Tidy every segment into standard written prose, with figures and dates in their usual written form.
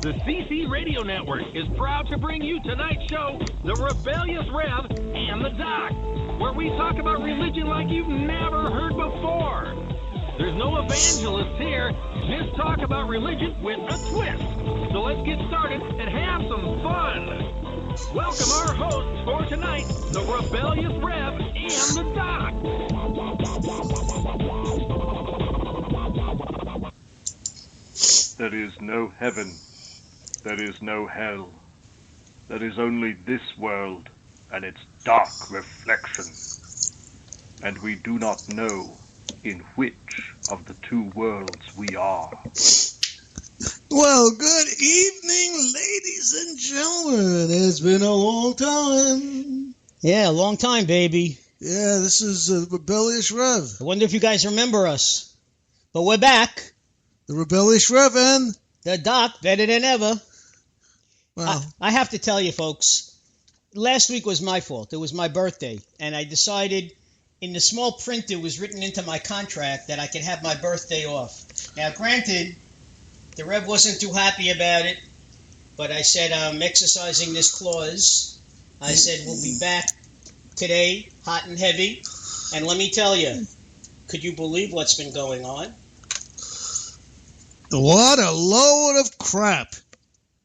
The CC Radio Network is proud to bring you tonight's show, The Rebellious Rev and the Doc, where we talk about religion like you've never heard before. There's no evangelists here, just talk about religion with a twist. So let's get started and have some fun. Welcome our hosts for tonight, The Rebellious Rev and the Doc. There is no heaven. There is no hell. There is only this world and its dark reflection. And we do not know in which of the two worlds we are. Well, good evening, ladies and gentlemen. It's been a long time. Yeah, a long time, baby. Yeah, this is Rebellious Rev. I wonder if you guys remember us. But we're back. The Rebellious Rev and the Doc, better than ever. Well, I have to tell you, folks, last week was my fault. It was my birthday, and I decided in the small print it was written into my contract that I could have my birthday off. Now, granted, the Rev wasn't too happy about it, but I said I'm exercising this clause. I said we'll be back today, hot and heavy, and let me tell you, could you believe what's been going on? What a load of crap.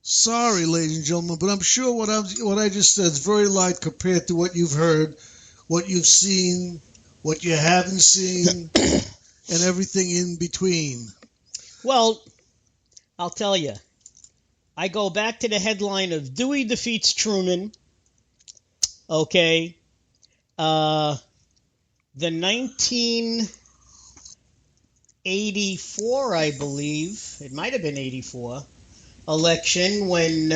Sorry, ladies and gentlemen, but I'm sure what I just said is very light compared to what you've heard, what you've seen, what you haven't seen, and everything in between. Well, I'll tell you. I go back to the headline of Dewey defeats Truman. Okay. The 1984, I believe, it might have been 84, election when,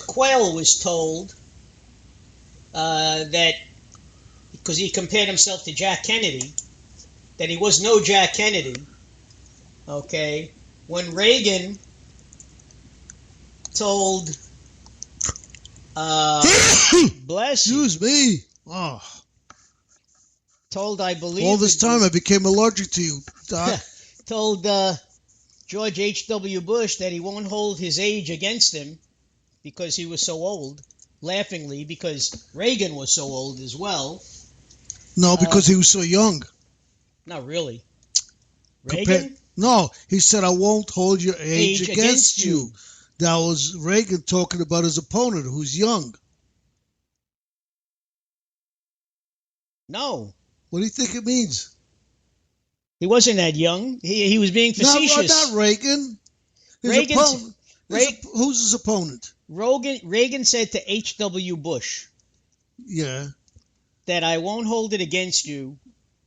Quayle was told that, because he compared himself to Jack Kennedy, that he was no Jack Kennedy, okay, when Reagan told, bless you. Excuse me. Oh. Told, I believe... All this time I became allergic to you, Doc. Told George H.W. Bush that he won't hold his age against him because he was so old, laughingly, because Reagan was so old as well. No, because he was so young. Not really. Reagan? No, he said, I won't hold your age against you. That was Reagan talking about his opponent, who's young. No. What do you think it means? He wasn't that young. He was being facetious. No, not Reagan. Who's his opponent? Reagan said to H.W. Bush. Yeah. That I won't hold it against you.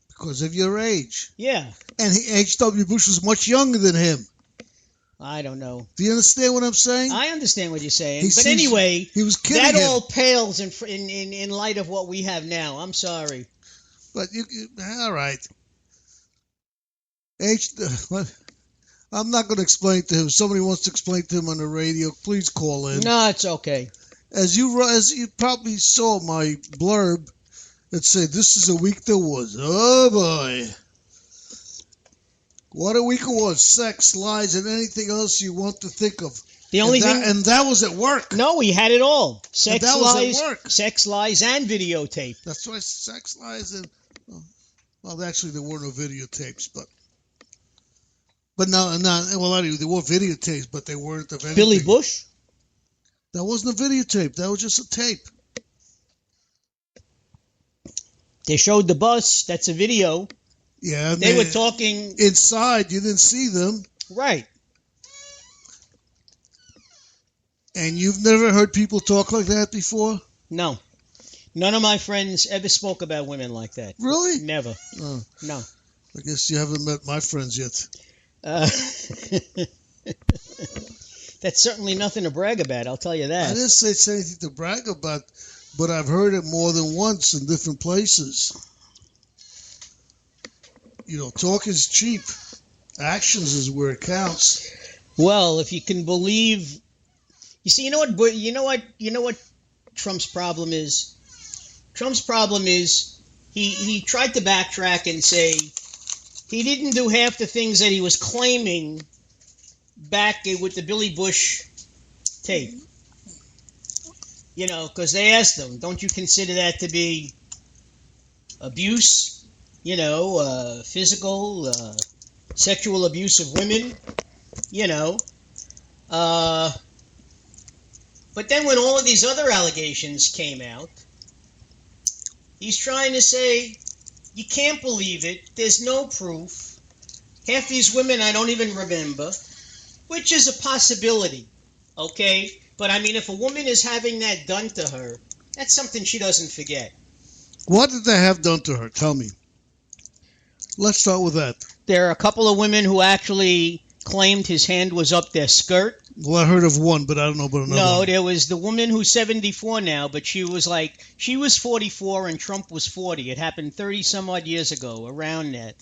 Because of your age. Yeah. And H.W. Bush was much younger than him. I don't know. Do you understand what I'm saying? I understand what you're saying. But anyway, he was kidding that him. all pales in light of what we have now. I'm sorry. But all right. I'm not going to explain to him. If somebody wants to explain to him on the radio, please call in. No, it's okay. As you probably saw my blurb, it said, this is a week that was. Oh, boy. What a week it was. Sex, lies, and anything else you want to think of. And that was at work. No, he had it all. Sex, that lies, was at work. Sex, lies, and videotape. That's why sex, lies, and... Well, actually, there were no videotapes, but no, well, anyway, there were videotapes, but they weren't of anything. Billy Bush? That wasn't a videotape. That was just a tape. They showed the bus. That's a video. Yeah. They were talking... Inside, you didn't see them. Right. And you've never heard people talk like that before? No. None of my friends ever spoke about women like that. Really? Never. Oh. No. I guess you haven't met my friends yet. That's certainly nothing to brag about, I'll tell you that. I didn't say it's anything to brag about, but I've heard it more than once in different places. You know, talk is cheap. Actions is where it counts. Well, if you can believe... You see, you know what Trump's problem is? Trump's problem is he tried to backtrack and say he didn't do half the things that he was claiming back with the Billy Bush tape. You know, because they asked him, don't you consider that to be abuse? You know, physical, sexual abuse of women? You know. But then when all of these other allegations came out, he's trying to say, you can't believe it. There's no proof. Half these women I don't even remember, which is a possibility, okay? But, I mean, if a woman is having that done to her, that's something she doesn't forget. What did they have done to her? Tell me. Let's start with that. There are a couple of women who actually claimed his hand was up their skirt. Well, I heard of one, but I don't know about another. No, one. there was the woman who's 74 now, but she was 44 and Trump was 40. It happened 30-some-odd years ago, around that.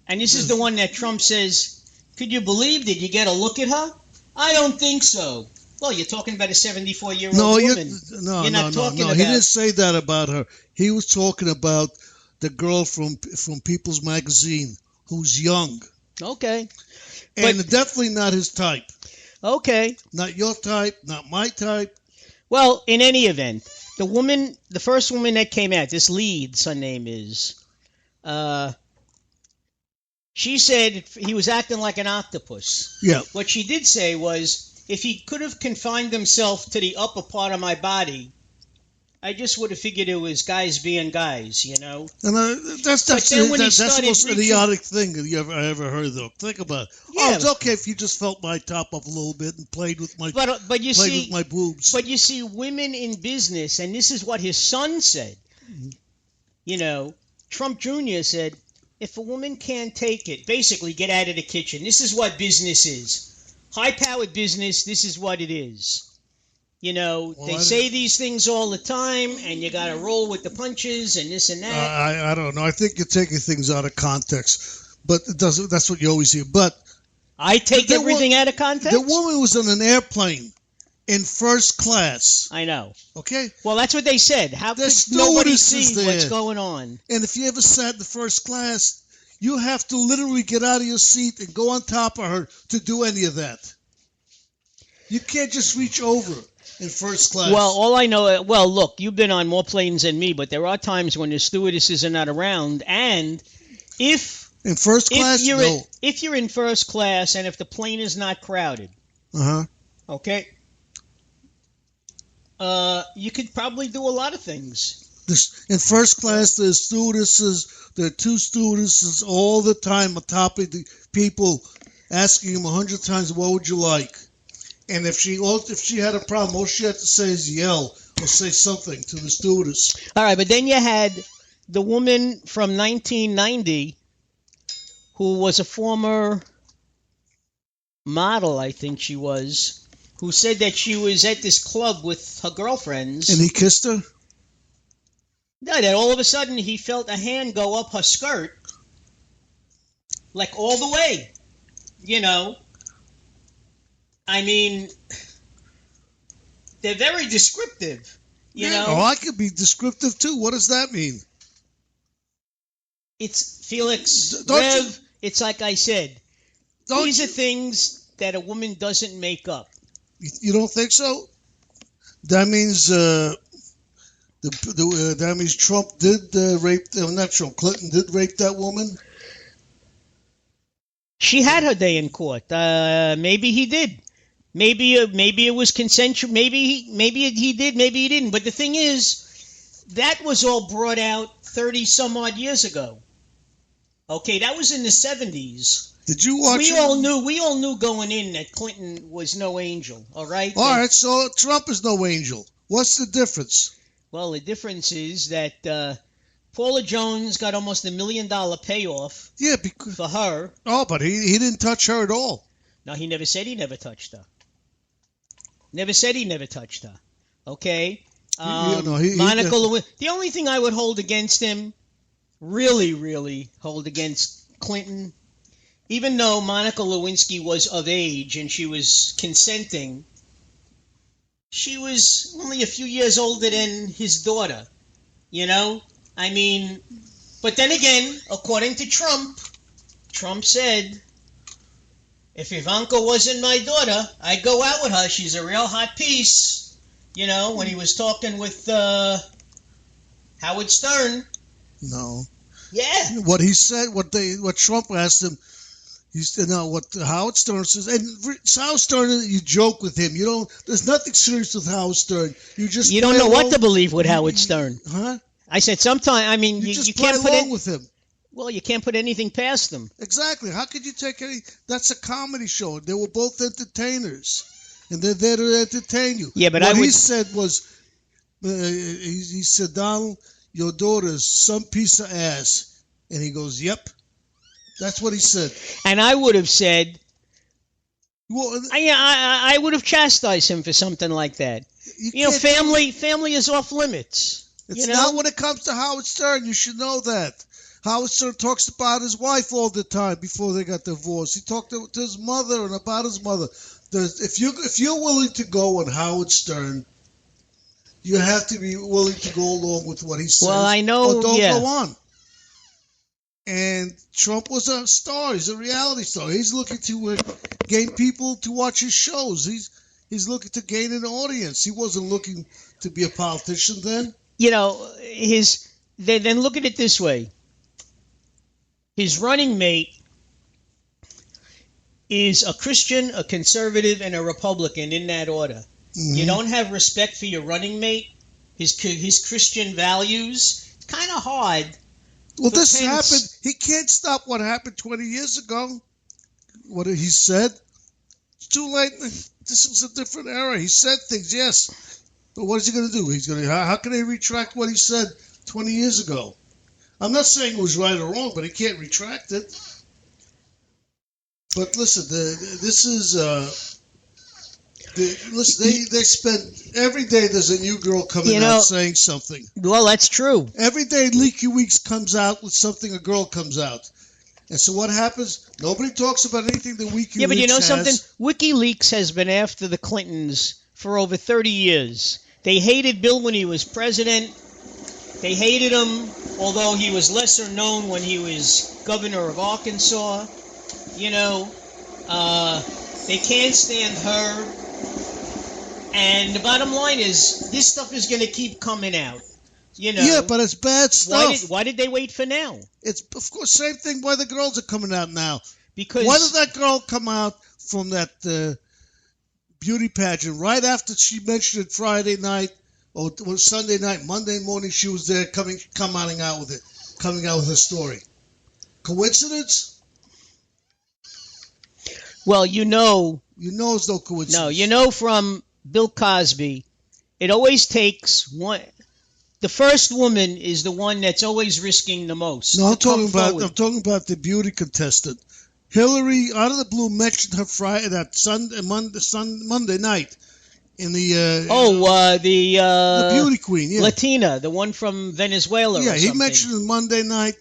And this is the one that Trump says, could you believe, did you get a look at her? I don't think so. Well, you're talking about a 74-year-old woman. No, you're not talking about... He didn't say that about her. He was talking about the girl from People's Magazine who's young. Okay. And definitely not his type. Okay. Not your type, not my type. Well, in any event, the first woman that came out, this Leeds, her name is, she said he was acting like an octopus. Yeah. What she did say was, if he could have confined himself to the upper part of my body, I just would have figured it was guys being guys, you know. And that's the most idiotic thing that I ever heard, though. Think about it. Yeah. Oh, it's okay if you just felt my top up a little bit and played with my with my boobs. But you see, women in business, and this is what his son said. Mm-hmm. You know, Trump Jr. said, if a woman can't take it, basically get out of the kitchen. This is what business is. High-powered business, this is what it is. You know, they say these things all the time, and you got to roll with the punches and this and that. I don't know. I think you're taking things out of context, but it doesn't. That's what you always hear. But I take everything out of context. The woman was on an airplane in first class. I know. Okay. Well, that's what they said. How could nobody see what's going on? And if you ever sat in the first class, you have to literally get out of your seat and go on top of her to do any of that. You can't just reach over in first class. Well, all I know, look, you've been on more planes than me, but there are times when the stewardesses are not around, and if in first class, if you're in first class and if the plane is not crowded, okay, you could probably do a lot of things. In first class, there are two stewardesses all the time on top of the people, asking them 100 times, "What would you like?" And if she had a problem, all she had to say is yell or say something to the stewardess. All right, but then you had the woman from 1990 who was a former model, I think she was, who said that she was at this club with her girlfriends. And he kissed her? Yeah, that all of a sudden he felt a hand go up her skirt, like all the way, you know. I mean, they're very descriptive, you know. Oh, I could be descriptive too. What does that mean? It's Felix, Rev, it's like I said. These are things that a woman doesn't make up. You don't think so? That means that means Trump did rape. Not Trump. Clinton did rape that woman. She had her day in court. Maybe he did. Maybe it was consensual. Maybe he did. Maybe he didn't. But the thing is, that was all brought out 30 some odd years ago. Okay, that was in the 70s. Did you watch? We all knew going in that Clinton was no angel. All right. All right. So Trump is no angel. What's the difference? Well, the difference is that Paula Jones got almost $1 million payoff. Yeah, for her. Oh, but he didn't touch her at all. No, he never said he never touched her. Never said he never touched her. Okay. Monica Lewinsky. The only thing I would hold against him, really hold against Clinton, even though Monica Lewinsky was of age and she was consenting, she was only a few years older than his daughter. You know? I mean, But then again, according to Trump said, if Ivanka wasn't my daughter, I'd go out with her. She's a real hot piece. You know, when he was talking with Howard Stern. No. Yeah. What he said, what Trump asked him, he said, no, what Howard Stern says, and Howard Stern, you joke with him. There's nothing serious with Howard Stern. You don't know what to believe with Howard Stern. Huh? I said sometimes, I mean, you can't put along with him. Well, you can't put anything past them. Exactly. How could you take any? That's a comedy show. They were both entertainers, and they're there to entertain you. Yeah, but what he said was, he said, Donald, your daughter's some piece of ass, and he goes, yep. That's what he said. And I would have said, well, I would have chastised him for something like that. Family is off limits. It's not when it comes to Howard Stern. You should know that. Howard Stern talks about his wife all the time before they got divorced. He talked to his mother and about his mother. If you're willing to go on Howard Stern, you have to be willing to go along with what he says. Well, I know. Or don't go on. And Trump was a star. He's a reality star. He's looking to gain people to watch his shows. He's looking to gain an audience. He wasn't looking to be a politician then. You know, then look at it this way. His running mate is a Christian, a conservative, and a Republican in that order. Mm-hmm. You don't have respect for your running mate, his Christian values. It's kind of hard. Well, this happened. He can't stop what happened 20 years ago. What he said. It's too late. This is a different era. He said things, yes. But what is he going to do? How can he retract what he said 20 years ago? I'm not saying it was right or wrong, but he can't retract it. But listen, they spend every day. There's a new girl coming out saying something. Well, that's true. Every day, WikiLeaks comes out with something. A girl comes out, and so what happens? Nobody talks about anything that WikiLeaks. Yeah, but you know has. something? WikiLeaks has been after the Clintons for over 30 years. They hated Bill when he was president. They hated him, although he was lesser known when he was governor of Arkansas. You know, they can't stand her. And the bottom line is, this stuff is going to keep coming out. You know. Yeah, but it's bad stuff. Why did they wait for now? It's, of course, same thing why the girls are coming out now. Because why did that girl come out from that beauty pageant right after she mentioned it Friday night or Sunday night, Monday morning she was there coming out with her story? Coincidence? Well, you know it's no coincidence. No, you know from Bill Cosby, it always takes one. The first woman is the one that's always risking the most. No, I'm talking about the beauty contestant. Hillary, out of the blue, mentioned her Monday night in the the beauty queen, yeah. Latina, the one from Venezuela. Yeah, or something. He mentioned it Monday night,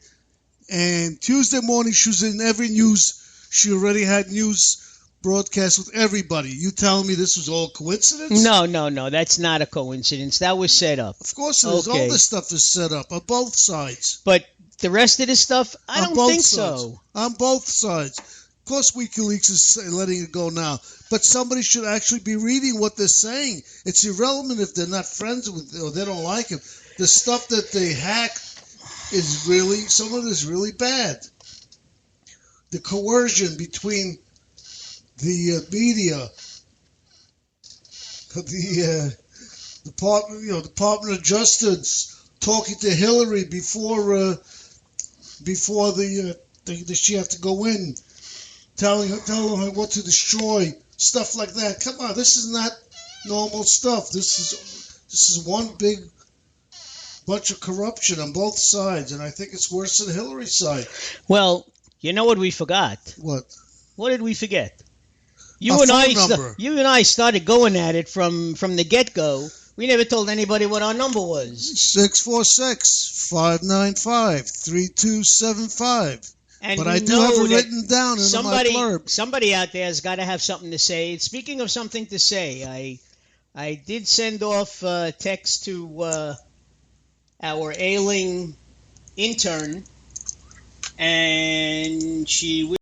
and Tuesday morning she was in every news. She already had news broadcast with everybody. You telling me this was all coincidence? No, that's not a coincidence. That was set up. Of course it is. All this stuff is set up on both sides. But the rest of this stuff, I don't think so. On both sides. Of course WikiLeaks is letting it go now. But somebody should actually be reading what they're saying. It's irrelevant if they're not friends with or they don't like him. The stuff that they hack is really, some of it is really bad. The coercion between the media, the Department of Justice talking to Hillary before she had to go in, telling her what to destroy, stuff like that. Come on, this is not normal stuff. This is one big bunch of corruption on both sides, and I think it's worse than Hillary's side. Well, you know what we forgot? What? What did we forget? You and I started going at it from the get-go. We never told anybody what our number was. 646-595-3275. But I do have it written down in my blurb. Somebody out there has got to have something to say. Speaking of something to say, I did send off a text to our ailing intern, and she